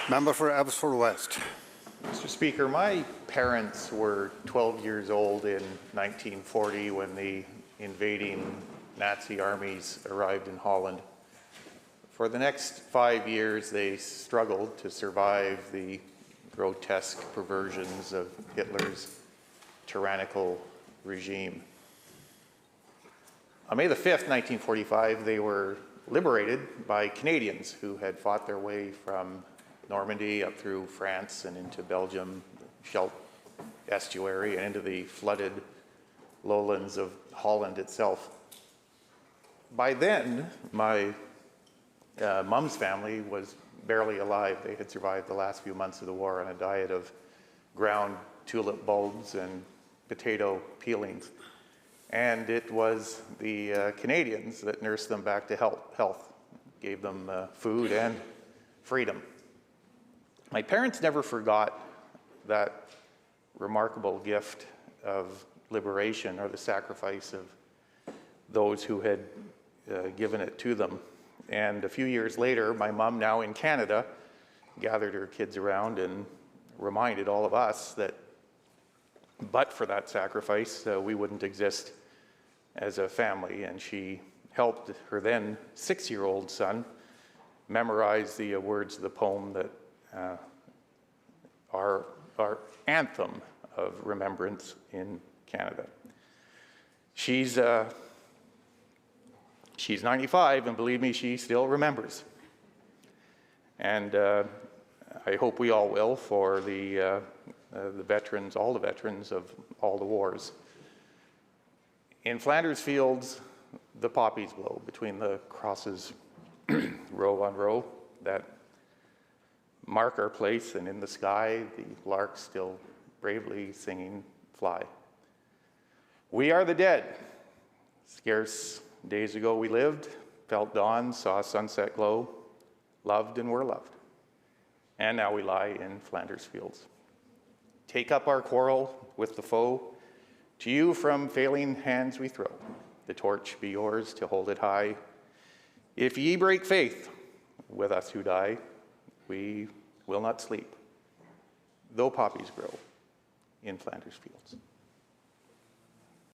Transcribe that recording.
Member for Abbotsford West. Mr. Speaker, my parents were 12 years old in 1940 when the invading Nazi armies arrived in Holland. For the next 5 years, they struggled to survive the grotesque perversions of Hitler's tyrannical regime. On May the 5th, 1945, they were liberated by Canadians who had fought their way from Normandy up through France and into Belgium, Scheldt estuary, and into the flooded lowlands of Holland itself. By then, my mom's family was barely alive. They had survived the last few months of the war on a diet of ground tulip bulbs and potato peelings. And it was the Canadians that nursed them back to health, gave them food and freedom. My parents never forgot that remarkable gift of liberation or the sacrifice of those who had given it to them. And a few years later, my mom, now in Canada, gathered her kids around and reminded all of us that but for that sacrifice, we wouldn't exist as a family. And she helped her then 6-year-old son memorize the words of the poem that are our anthem of remembrance in Canada. She's 95, and believe me, she still remembers. And I hope we all will, for the veterans, all the veterans of all the wars. In Flanders Fields, the poppies blow between the crosses, row on row, that mark our place, and in the sky, the larks still bravely singing fly. We are the dead. Scarce days ago we lived, felt dawn, saw sunset glow, loved and were loved. And now we lie in Flanders Fields. Take up our quarrel with the foe. To you from failing hands we throw. The torch be yours to hold it high. If ye break faith with us who die, we will not sleep, though poppies grow in Flanders Fields.